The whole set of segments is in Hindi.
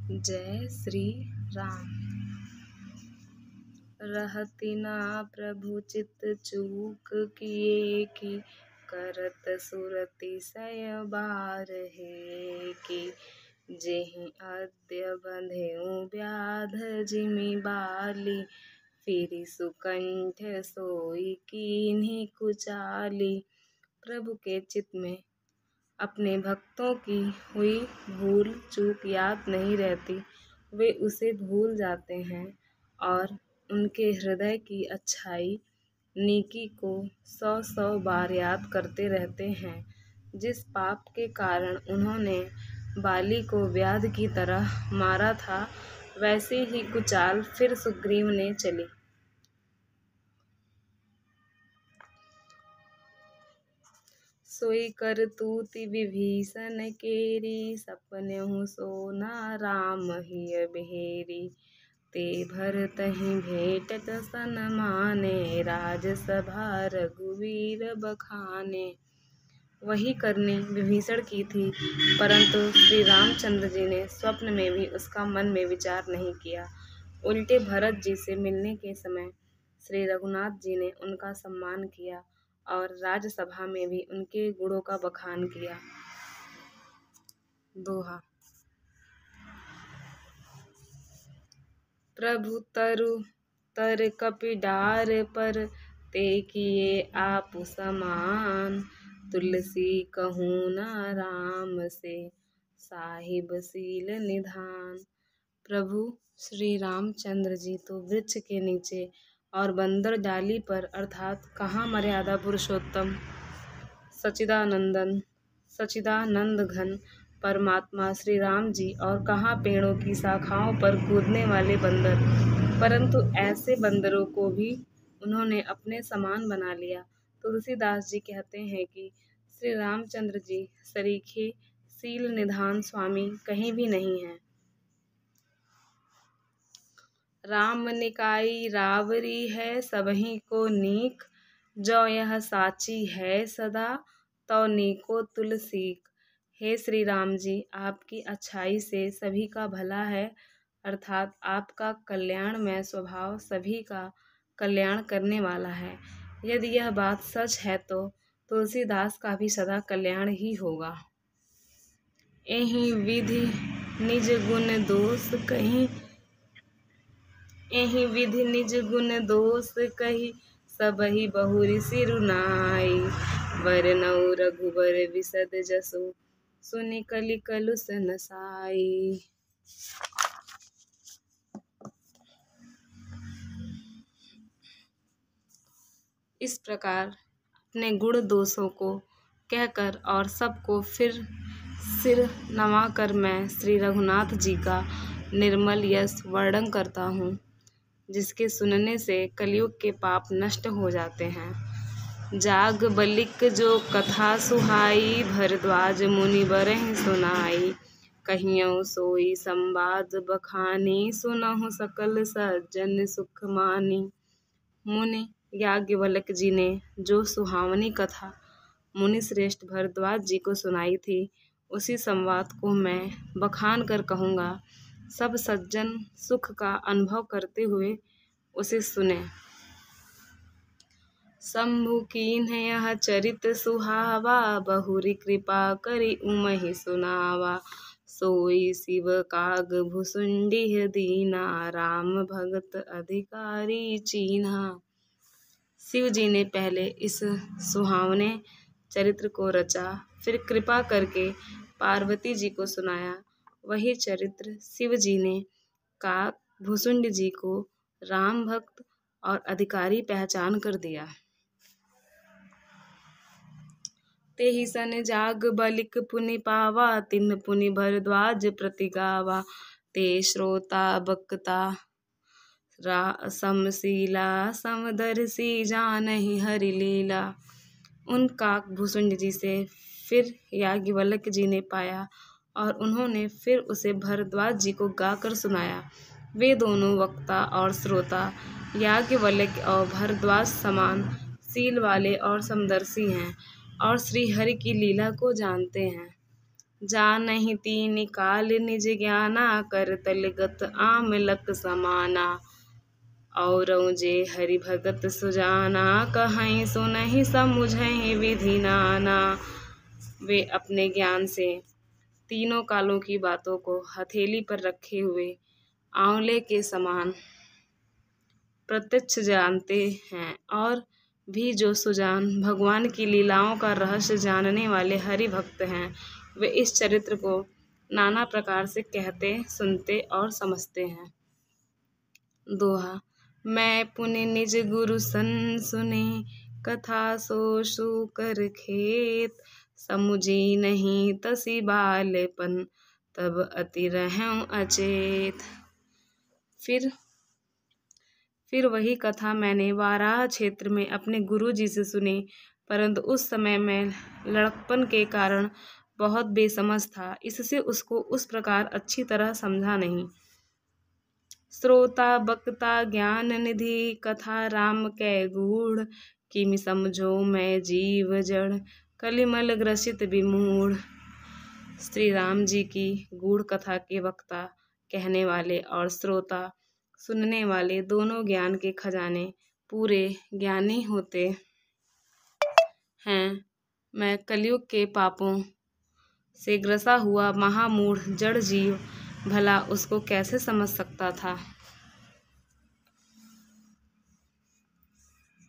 जय श्री राम। रहती ना प्रभु चित चूक किए की, करत सुरति सय बार है की। जेहि अद्य बंधेउ व्याध जिमि बाली, फिरि सुकंठ सोई कीन्ही कुचाली। प्रभु के चित्त में अपने भक्तों की हुई भूल चूक याद नहीं रहती। वे उसे भूल जाते हैं और उनके हृदय की अच्छाई नेकी को 100 बार याद करते रहते हैं। जिस पाप के कारण उन्होंने बाली को व्याध की तरह मारा था, वैसी ही कुचाल फिर सुग्रीव ने चली। सोई करतूति विभीषण केरी, सपनेहु सोना राम हिय बेरी। ते भरतहि भेटत सन्माने, राजसभा रघुवीर बखाने। वही करनी विभीषण की थी, परंतु श्री रामचंद्र जी ने स्वप्न में भी उसका मन में विचार नहीं किया। उल्टे भरत जी से मिलने के समय श्री रघुनाथ जी ने उनका सम्मान किया और राजसभा में भी उनके गुणों का बखान किया। दोहा। प्रभु तरु तर कपि डार पर, ते किए आपु समान। तुलसी कहूँ न राम से, साहिब सील निधान। प्रभु श्री रामचंद्र जी तो वृक्ष के नीचे और बंदर डाली पर, अर्थात कहाँ मर्यादा पुरुषोत्तम सच्चिदानंद घन परमात्मा श्री राम जी, और कहाँ पेड़ों की शाखाओं पर कूदने वाले बंदर। परंतु ऐसे बंदरों को भी उन्होंने अपने समान बना लिया। तुलसीदास जी कहते हैं कि श्री रामचंद्र जी सरीखे सील निधान स्वामी कहीं भी नहीं हैं। राम निकाई रावरी है सबही को नीक, जो यह साची है सदा तो नीको तुलसीक। हे श्री राम जी, आपकी अच्छाई से सभी का भला है, अर्थात आपका कल्याणमय स्वभाव सभी का कल्याण करने वाला है। यदि यह बात सच है तो तुलसीदास का भी सदा कल्याण ही होगा। एहि विधि निज गुण दोष कहीं, एहि विधि निज गुण दोष कही, सबहि बहुरि सिरु नाई। वरनउ रघुबर विशद जसु, सुनि कलि कलुष नसाई। इस प्रकार अपने गुण दोषों को कहकर और सबको फिर सिर नवाकर मैं श्री रघुनाथ जी का निर्मल यश वर्णन करता हूँ, जिसके सुनने से कलयुग के पाप नष्ट हो जाते हैं। जाग बलिक जो कथा सुहाई, भरद्वाज मुनि बरहि सुनाई। कहियौ सोई संवाद बखानी, सुनहु सकल सज्जन सुख मानी। मुनि याज्ञवल्क्य जी ने जो सुहावनी कथा मुनि श्रेष्ठ भरद्वाज जी को सुनाई थी, उसी संवाद को मैं बखान कर कहूँगा। सब सज्जन सुख का अनुभव करते हुए उसे सुने। शंभु कीन्ह यह चरित सुहावा, बहुरी कृपा करि उमहि सुनावा। सोई शिव काग भुसुंडी दीना, राम भगत अधिकारी चीन्हा। शिव जी ने पहले इस सुहावने चरित्र को रचा, फिर कृपा करके पार्वती जी को सुनाया। वही चरित्र शिव जी ने काग भुसुंड जी को राम भक्त और अधिकारी पहचान कर दिया। तेहि सन जाग बलिक पुनि पावा, तिन्ह पुनि भरद्वाज प्रति गावा। ते श्रोता बक्ता समशीला, समदर्शी जानहि हरि लीला। उन काक भुसुंड जी से फिर याज्ञवल्क्य जी ने पाया और उन्होंने फिर उसे भरद्वाज जी को गाकर सुनाया। वे दोनों वक्ता और श्रोता याज्ञवल्क्य और भरद्वाज समान शील वाले और समदर्शी हैं और श्री हरि की लीला को जानते हैं। जानहि तीन काल निज ज्ञाना, कर तलगत आमलक समाना। औरौ जे हरि भगत सुजाना, कहीं सुनहि समुझहि विधि नाना। वे अपने ज्ञान से तीनों कालों की बातों को हथेली पर रखे हुए आंवले के समान प्रत्यक्ष जानते हैं, और भी जो सुजान भगवान की लीलाओं का रहस्य जानने वाले हरि भक्त हैं, वे इस चरित्र को नाना प्रकार से कहते, सुनते और समझते हैं। दोहा। मैं पुनि निज गुरु सन सुने, कथा सो शूकर खेत। समुझी नहीं तसी बालपन, तब अति रहूं अचेत। फिर वही कथा मैंने वाराह क्षेत्र में अपने गुरु जी से सुनी, परंतु उस समय मैं लड़कपन के कारण बहुत बेसमझ था, इससे उसको उस प्रकार अच्छी तरह समझा नहीं। श्रोता बक्ता ज्ञान निधि, कथा राम कै गूढ़। किमि समझो मैं जीव जड़, कलिमल ग्रसित विमूढ़। श्री राम जी की गूढ़ कथा के वक्ता कहने वाले और श्रोता सुनने वाले दोनों ज्ञान के खजाने पूरे ज्ञानी होते हैं। मैं कलयुग के पापों से ग्रसा हुआ महामूढ़ जड़ जीव भला उसको कैसे समझ सकता था।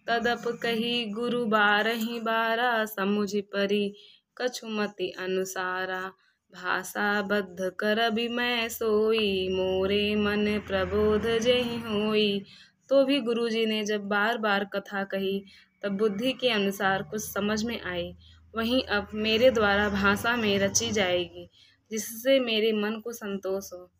तदप कही गुरु बारहि बारा, समुझ परी कछुमति अनुसारा। भाषा बद्ध करबि मैं सोई, मोरे मन प्रबोध जेहि होई। तो भी गुरुजी ने जब बार बार कथा कही तब बुद्धि के अनुसार कुछ समझ में आई। वहीं अब मेरे द्वारा भाषा में रची जाएगी, जिससे मेरे मन को संतोष हो।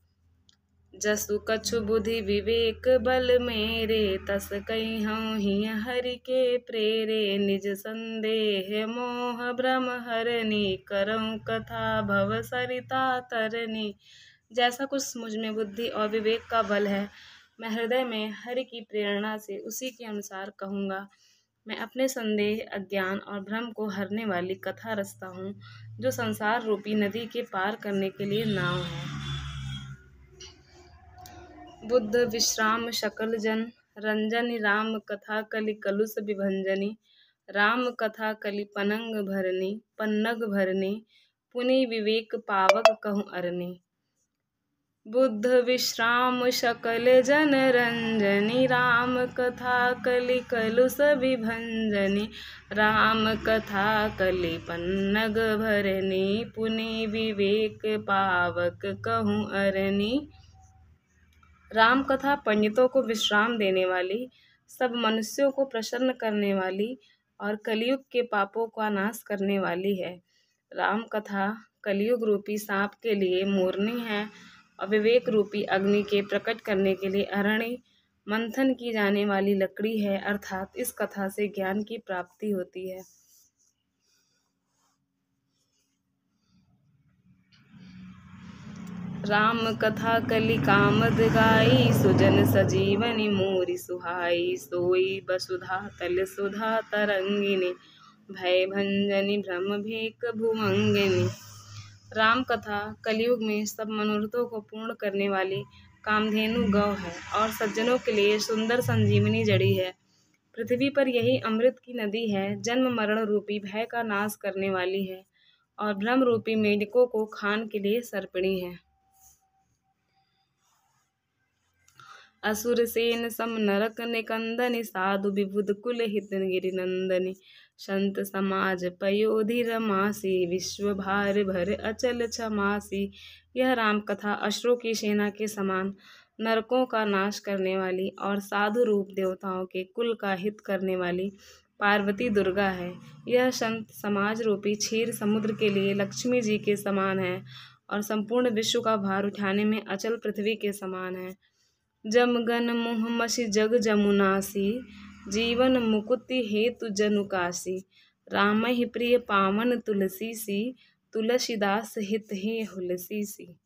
जसु कछु बुद्धि विवेक बल मेरे, तस कहिहउँ हिय हरि के प्रेरे। निज संदेह मोह भ्रम हरनी, करऊँ कथा भव सरिता तरनी। जैसा कुछ मुझ में बुद्धि और विवेक का बल है, मैं हृदय में हरि की प्रेरणा से उसी के अनुसार कहूँगा। मैं अपने संदेह, अज्ञान और भ्रम को हरने वाली कथा रचता हूँ, जो संसार रूपी नदी के पार करने के लिए नाव है। बुद्ध विश्राम शकल जन, रंजनी राम कथा कलि कलुष विभंजनी। राम कथा कलि पन्नग भरनी, पुनि विवेक पावक कहूँ अरनी। बुद्ध विश्राम शकल जन रंजनी, राम कथा कलि कलुष विभंजनी। राम कथा कलि पन्नग भरनी, पुनि विवेक पावक कहूँ अरनी। राम कथा पंडितों को विश्राम देने वाली, सब मनुष्यों को प्रसन्न करने वाली और कलयुग के पापों का नाश करने वाली है। राम कथा कलयुग रूपी सांप के लिए मोरनी है और विवेक रूपी अग्नि के प्रकट करने के लिए अरणी मंथन की जाने वाली लकड़ी है, अर्थात इस कथा से ज्ञान की प्राप्ति होती है। राम कथा कलि कामद गाई, सुजन सजीवनी मोरि सुहाई। सोई वसुधा तल सुधा तरंगिनी, भय भंजनी भ्रम भेक भुभंगिनी। राम कथा कलयुग में सब मनोरथों को पूर्ण करने वाली कामधेनु गौ है और सज्जनों के लिए सुंदर संजीवनी जड़ी है। पृथ्वी पर यही अमृत की नदी है, जन्म मरण रूपी भय का नाश करने वाली है और भ्रम रूपी मेढकों को खान के लिए सर्पिणी है। असुर सेन सम नरक निकंदनी, साधु विबुध कुल हित गिरिनंदनी। संत समाज पयोधि मासी, विश्व भार भर अचल क्षमासी। यह राम कथा असुरों की सेना के समान नरकों का नाश करने वाली और साधु रूप देवताओं के कुल का हित करने वाली पार्वती दुर्गा है। यह संत समाज रूपी क्षीर समुद्र के लिए लक्ष्मी जी के समान है और संपूर्ण विश्व का भार उठाने में अचल पृथ्वी के समान है। जमगन मुह मसी जग जमुनासी, जीवन मुकुति हेतु जनुकासी। राम ही प्रिय पावन तुलसी सी, तुलसीदास हित हे हुलसी सी।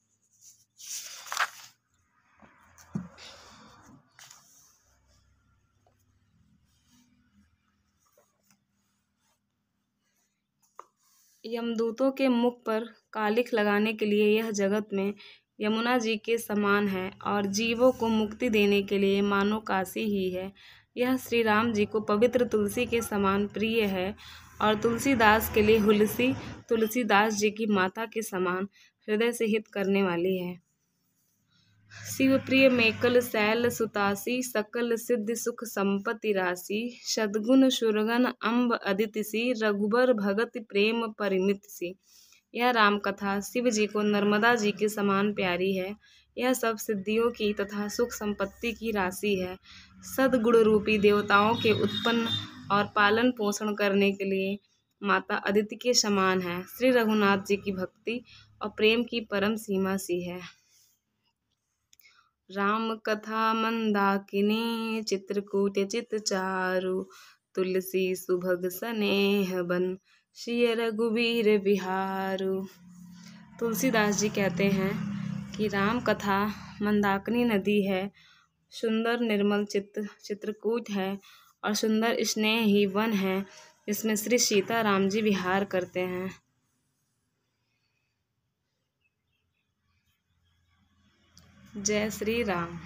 यमदूतों के मुख पर कालिख लगाने के लिए यह जगत में यमुना जी के समान है और जीवों को मुक्ति देने के लिए मानो काशी ही है। यह श्री राम जी को पवित्र तुलसी के समान प्रिय है और तुलसीदास के लिए हुलसी तुलसीदास जी की माता के समान हृदय से हित करने वाली है। शिव प्रिय मेकल शैल सुतासी सकल सिद्धि सुख संपत्ति राशि सद्गुण सुरगन अम्ब अदिति सी रघुबर भगत प्रेम परिमित सी। यह राम कथा शिव जी को नर्मदा जी के समान प्यारी है। यह सब सिद्धियों की तथा सुख संपत्ति की राशि है। सद्गुण रूपी देवताओं के उत्पन्न और पालन पोषण करने के लिए माता अदिति के समान है। श्री रघुनाथ जी की भक्ति और प्रेम की परम सीमा सी है। राम कथा मंदाकिनी चित्रकूट चित चारु तुलसी सुभग स्नेह बन श्री रघुवीर विहारु। तुलसीदास जी कहते हैं कि राम कथा मंदाकिनी नदी है, सुंदर निर्मल चित्रकूट है और सुंदर स्नेह ही वन है जिसमें श्री सीता राम जी विहार करते हैं। जय श्री राम।